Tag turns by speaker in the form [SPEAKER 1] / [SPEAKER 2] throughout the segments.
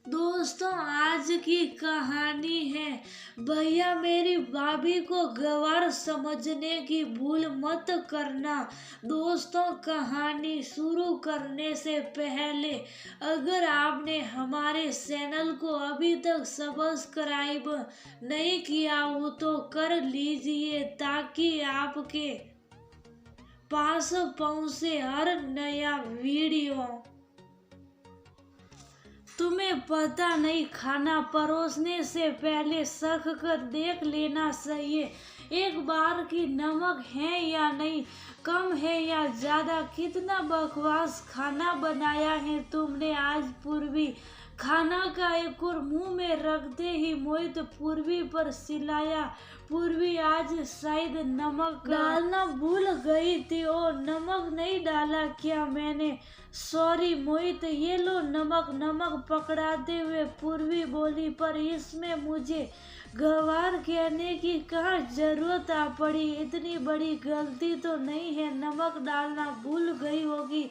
[SPEAKER 1] दोस्तों, आज की कहानी है। भैया, मेरी भाभी को गवार समझने की भूल मत करना। दोस्तों, कहानी शुरू करने से पहले अगर आपने हमारे चैनल को अभी तक सब्सक्राइब नहीं किया हो तो कर लीजिए, ताकि आपके पास पहुंचे हर नया वीडियो। तुम्हें पता नहीं, खाना परोसने से पहले चख कर देख लेना चाहिए एक बार कि नमक है या नहीं, कम है या ज्यादा। कितना बकवास खाना बनाया है तुमने आज पूर्वी। खाना का एक और मुंह में रखते ही मोहित पूर्वी पर चिल्लाया। पूर्वी, आज शायद नमक डालना भूल गई थी। ओ, नमक नहीं डाला क्या मैंने? सॉरी मोहित, ये लो नमक। नमक पकड़ाते हुए पूर्वी बोली, पर इसमें मुझे गवार कहने की कहाँ जरूरत आ पड़ी। इतनी बड़ी गलती तो नहीं है, नमक डालना भूल गई होगी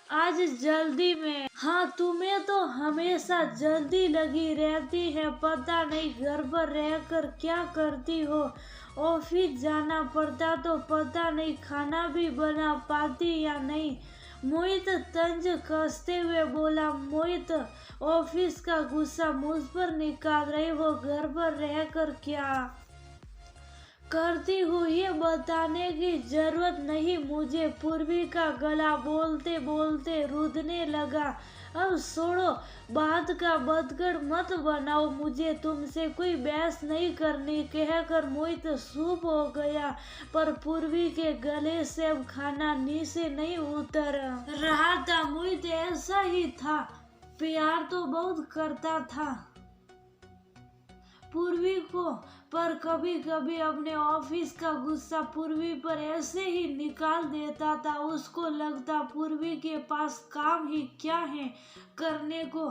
[SPEAKER 1] आज जल्दी में। हाँ, तुम्हें तो हमेशा जल्दी लगी रहती है, पता नहीं घर पर रहकर क्या करती हो। ऑफिस जाना पड़ता तो पता नहीं खाना भी बना पाती या नहीं। मोहित तंज कसते हुए बोला। मोहित, ऑफिस का गुस्सा मुझ पर निकाल रहे हो, घर पर रहकर क्या करती हूँ ये बताने की जरूरत नहीं मुझे। पूर्वी का गला बोलते बोलते रुधने लगा। अब छोड़ो, बात का बतगड़ मत बनाओ, मुझे तुमसे कोई बहस नहीं करनी, कहकर मोहित चुप हो गया। पर पूर्वी के गले से अब खाना नीचे नहीं उतर रहा था। मोहित ऐसा ही था, प्यार तो बहुत करता था पूर्वी को, पर कभी कभी अपने ऑफिस का गुस्सा पूर्वी पर ऐसे ही निकाल देता था। उसको लगता पूर्वी के पास काम ही क्या है करने को।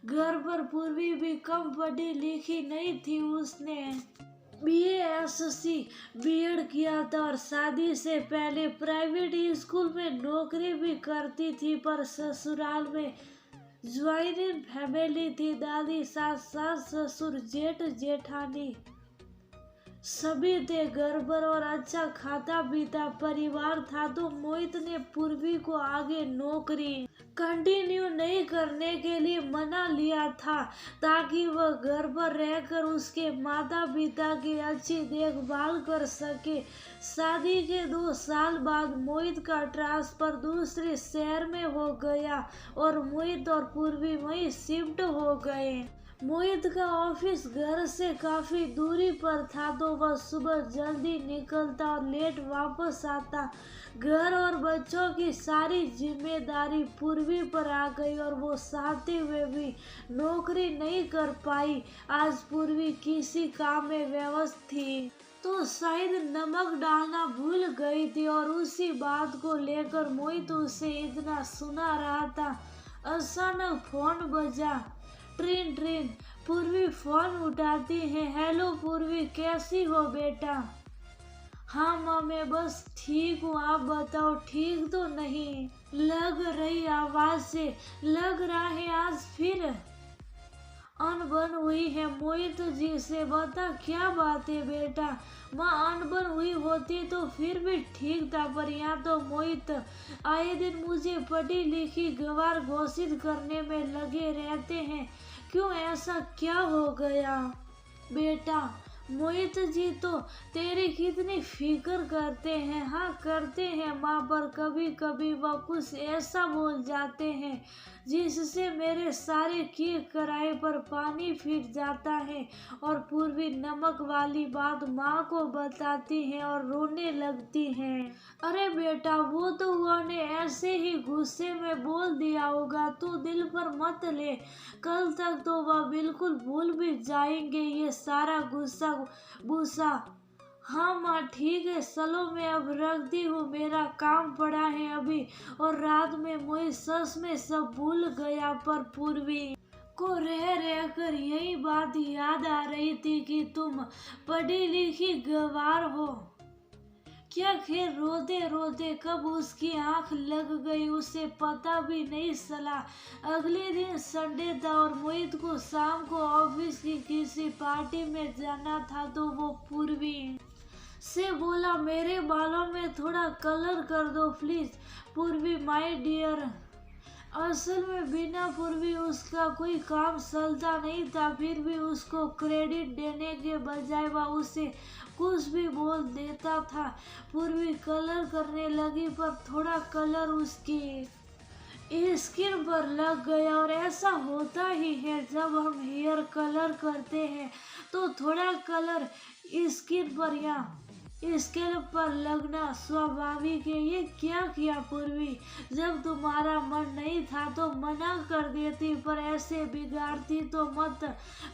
[SPEAKER 1] घर पर पूर्वी भी कम पढ़ी लिखी नहीं थी। उसने BASC B.Ed किया था और शादी से पहले प्राइवेट स्कूल में नौकरी भी करती थी। पर ससुराल में ज्वाइंट फैमिली थी। दादी, सास ससुर, जेठ जेठानी सभी थे। घर पर और अच्छा खाता पीता परिवार था। तो मोहित ने पूर्वी को आगे नौकरी कंटिन्यू नहीं करने के लिए मना लिया था, ताकि वह घर पर रहकर उसके माता पिता की अच्छी देखभाल कर सके। शादी के 2 साल बाद मोहित का ट्रांसफर दूसरे शहर में हो गया और मोहित और पूर्वी वहीं शिफ्ट हो गए। मोहित का ऑफिस घर से काफी दूरी पर था, तो वह सुबह जल्दी निकलता और लेट वापस आता। घर और बच्चों की सारी जिम्मेदारी पूर्वी पर आ गई और वो चाहते हुए भी नौकरी नहीं कर पाई। आज पूर्वी किसी काम में व्यस्त थी तो शायद नमक डालना भूल गई थी, और उसी बात को लेकर मोहित उसे इतना सुना रहा था। अचानक फोन बजा। ट्रिन ट्रिन। पूर्वी फोन उठाती है। हेलो पूर्वी, कैसी हो बेटा? हाँ माँ, मैं बस ठीक हूँ, आप बताओ ठीक तो नहीं? लग रही आवाज से लग रहा है आज फिर अनबन हुई है। मोहित जी से बता, क्या बात है बेटा? माँ, अनबन हुई होती तो फिर भी ठीक था, पर यहाँ तो मोहित आए दिन मुझे पढ़ी लिखी गवार घोषित करने में लगे रहते हैं। क्यों, ऐसा क्या हो गया बेटा? मोहित जी तो तेरी कितनी फिक्र करते हैं। हाँ करते हैं माँ, पर कभी कभी वह कुछ ऐसा बोल जाते हैं जिससे मेरे सारे किए कराए पर पानी फिर जाता है। और पूर्वी नमक वाली बात माँ को बताती है और रोने लगती है। अरे बेटा, वो तो उन्होंने ऐसे ही गुस्से में बोल दिया होगा, तू दिल पर मत ले। कल तक तो वह बिल्कुल भूल भी जाएंगे ये सारा गुस्सा गुस्सा। हाँ माँ ठीक है, चलो मैं अब रखती हूँ, मेरा काम पड़ा है अभी। और रात में मोहित सच में सब भूल गया, पर पूर्वी को रह रह कर यही बात याद आ रही थी कि तुम पढ़ी लिखी गवार हो। क्या खेर रोते रोते कब उसकी आंख लग गई उसे पता भी नहीं चला। अगले दिन संडे था और मोहित को शाम को ऑफिस की किसी पार्टी में जाना था, तो वो पूर्वी से बोला, मेरे बालों में थोड़ा कलर कर दो प्लीज। पूर्वी, माय डियर। असल में बिना पूर्वी उसका कोई काम चलता नहीं था, फिर भी उसको क्रेडिट देने के बजाय वह उसे कुछ भी बोल देता था। पूर्वी कलर करने लगी, पर थोड़ा कलर उसकी स्किन पर लग गया। और ऐसा होता ही है, जब हम हेयर कलर करते हैं तो थोड़ा कलर स्किन पर या स्कैल्प पर लगना स्वाभाविक है। ये क्या किया पूर्वी? जब तुम्हारा मन नहीं था तो मना कर देती, पर ऐसे बिगाड़ती तो मत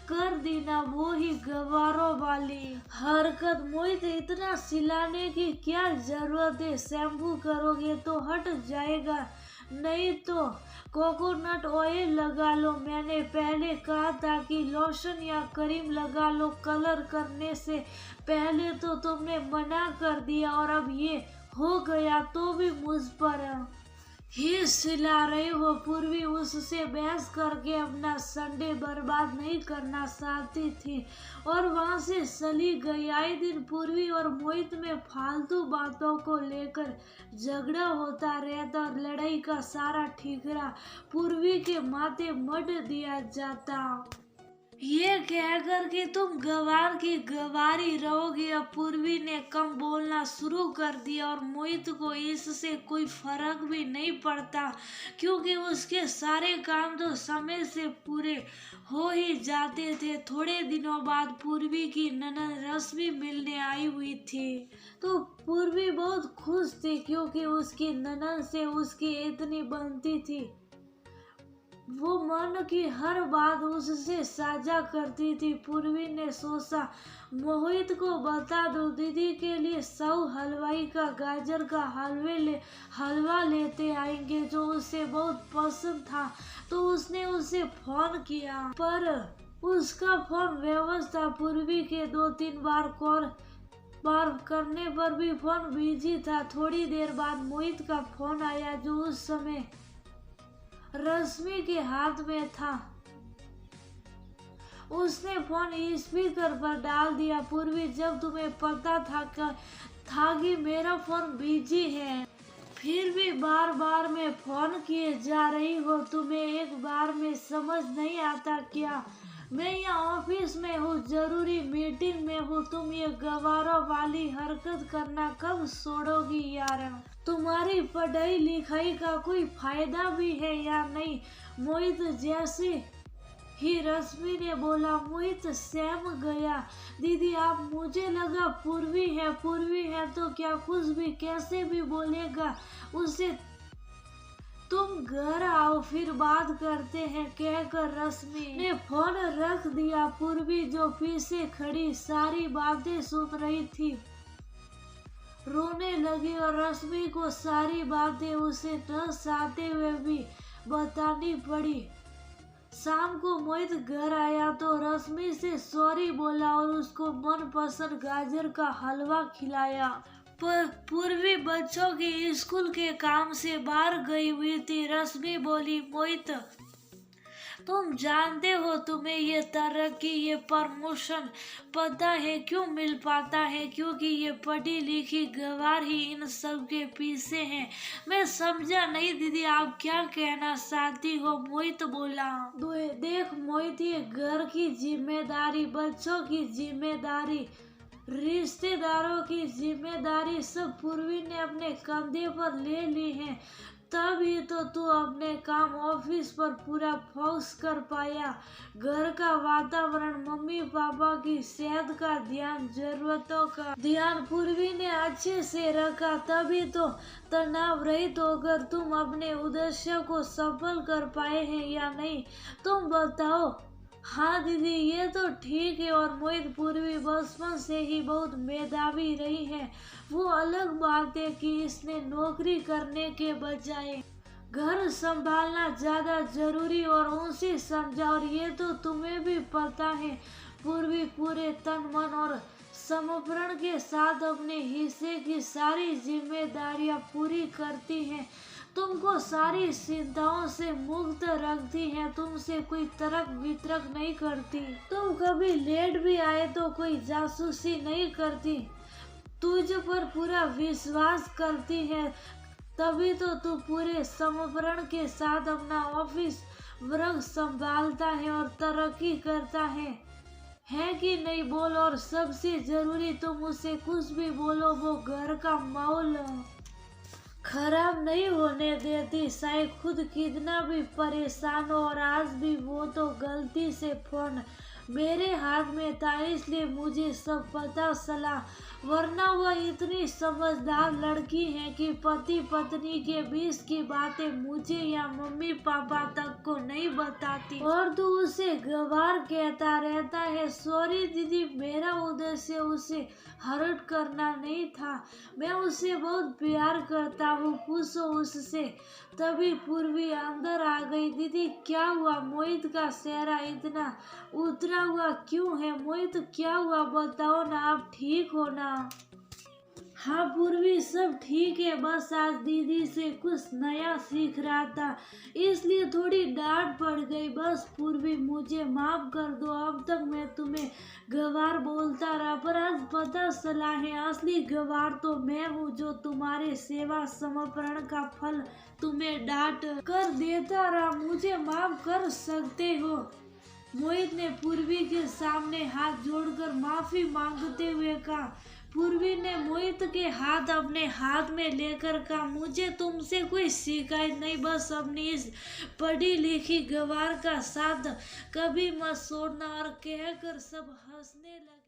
[SPEAKER 1] कर दी ना वो ही गवारों वाली हरकत। मोहित, इतना सिलाने की क्या जरूरत है? शैम्पू करोगे तो हट जाएगा, नहीं तो कोकोनट ऑयल लगा लो। मैंने पहले कहा था कि लोशन या क्रीम लगा लो कलर करने से पहले, तो तुमने मना कर दिया, और अब ये हो गया तो भी मुझ पर ही सिला रहे हो। पूर्वी उससे बहस करके अपना संडे बर्बाद नहीं करना चाहती थी और वहां से चली गई। आए दिन पूर्वी और मोहित में फालतू बातों को लेकर झगड़ा होता रहता और लड़ाई का सारा ठिकरा पूर्वी के माथे मढ़ दिया जाता। ये कहकर कि तुम गवार की गवारी रहोगी। अब पूर्वी ने कम बोलना शुरू कर दिया और मोहित को इससे कोई फर्क भी नहीं पड़ता, क्योंकि उसके सारे काम तो समय से पूरे हो ही जाते थे। थोड़े दिनों बाद पूर्वी की ननद रश्मि मिलने आई हुई थी, तो पूर्वी बहुत खुश थी, क्योंकि उसकी ननद से उसकी इतनी बनती थी। वो मन की हर बात उससे साझा करती थी। पूर्वी ने सोचा, मोहित को बता दो, दीदी के लिए सौ हलवाई का गाजर का हलवा लेते आएंगे, जो उसे बहुत पसंद था। तो उसने उसे फोन किया, पर उसका फोन व्यवस्था पूर्वी के 2-3 बार करने पर भी फोन बिजी था। थोड़ी देर बाद मोहित का फोन आया, जो उस समय रश्मि के हाथ में था। उसने फोन स्पीकर पर डाल दिया। पूर्वी, जब तुम्हें पता था कि मेरा फोन बिजी है, फिर भी बार बार में फोन किए जा रही हो, तुम्हें एक बार में समझ नहीं आता क्या? मैं यहाँ ऑफिस में हूँ, जरूरी मीटिंग में हूँ। तुम ये गवारों वाली हरकत करना कब छोड़ोगी यार? तुम्हारी पढ़ाई लिखाई का कोई फायदा भी है या नहीं? मोहित जैसे ही रश्मि ने बोला। मोहित सहम गया। दीदी, आप, मुझे लगा पूर्वी है तो क्या कुछ भी कैसे भी बोलेगा उसे। तुम घर आओ, फिर बात करते हैं, कहकर रश्मि ने फोन रख दिया। पूर्वी, जो पीछे खड़ी सारी बातें सुन रही थी, रोने लगी और रश्मि को सारी बातें उसे न चाहते हुए भी बतानी पड़ी। शाम को मोहित घर आया तो रश्मि से सॉरी बोला और उसको मनपसंद गाजर का हलवा खिलाया। पर पूर्वी बच्चों के स्कूल के काम से बाहर गई हुई थी। रश्मि बोली, मोहित, तुम जानते हो तुम्हें ये तरक्की, ये प्रमोशन पता है क्यों मिल पाता है? क्योंकि ये पढ़ी लिखी गवार ही इन सब के पीछे हैं। मैं समझा नहीं दीदी, आप क्या कहना चाहती हो? मोहित बोला। देख मोहित, ये घर की जिम्मेदारी, बच्चों की जिम्मेदारी, रिश्तेदारों की जिम्मेदारी सब पूर्वी ने अपने कंधे पर ले ली है। तभी तो तू अपने काम ऑफिस पर पूरा फोकस कर पाया। घर का वातावरण, मम्मी पापा की सेहत का ध्यान, जरूरतों का ध्यान पूर्वी ने अच्छे से रखा। तभी तो तनाव रहित होकर तुम अपने उद्देश्य को सफल कर पाए हैं या नहीं? तुम बताओ। हाँ दीदी, ये तो ठीक है। और मोहित, पूर्वी बचपन से ही बहुत मेधावी रही है। वो अलग बात है कि इसने नौकरी करने के बजाय घर संभालना ज्यादा जरूरी और उनसे समझा। और ये तो तुम्हें भी पता है, पूर्वी पूरे तन मन और समर्पण के साथ अपने हिस्से की सारी जिम्मेदारियां पूरी करती हैं, तुमको सारी चिंताओं से मुक्त रखती हैं, तुमसे कोई तर्क वितर्क नहीं करती, तुम कभी लेट भी आए तो कोई जासूसी नहीं करती, तुझ पर पूरा विश्वास करती है, तभी तो तू पूरे समर्पण के साथ अपना ऑफिस वर्क संभालता है और तरक्की करता है कि नहीं बोल। और सबसे जरूरी, तुम उसे कुछ भी बोलो वो घर का माहौल खराब नहीं होने देती, चाहे खुद कितना भी परेशान हो। और आज भी वो तो गलती से फोन मेरे हाथ में था, इसलिए मुझे सब पता चला, वरना वह इतनी समझदार लड़की है कि पति पत्नी के बीच की बातें मुझे या मम्मी पापा तक को नहीं बताती, और तू उसे गवार कहता रहता है। सॉरी दीदी, मेरा उद्देश्य उसे हर्ट करना नहीं था, मैं उसे बहुत प्यार करता हूँ, पूछो उससे। तभी पूर्वी अंदर आ गई। दीदी क्या हुआ? मोहित का चेहरा इतना उतरा हुआ क्यों है? मोहित क्या हुआ बताओ ना, आप ठीक हो ना? हाँ पूर्वी, सब ठीक है, बस आज दीदी से कुछ नया सीख रहा था, इसलिए थोड़ी डांट पड़ गई। बस पूर्वी मुझे माफ कर दो, अब तक मैं तुम्हें गवार बोलता रहा, पर आज पता चला है असली गवार तो मैं हूँ, जो तुम्हारे सेवा समर्पण का फल तुम्हें डांट कर देता रहा। मुझे माफ कर सकते हो। मोहित ने पूर्वी के सामने हाथ जोड़कर माफी मांगते हुए कहा। पूर्वी ने मोहित के हाथ अपने हाथ में लेकर कहा, मुझे तुमसे कोई शिकायत नहीं, बस अपनी इस पढ़ी लिखी गवार का साथ कभी मत छोड़ना। और कहकर सब हंसने लगे।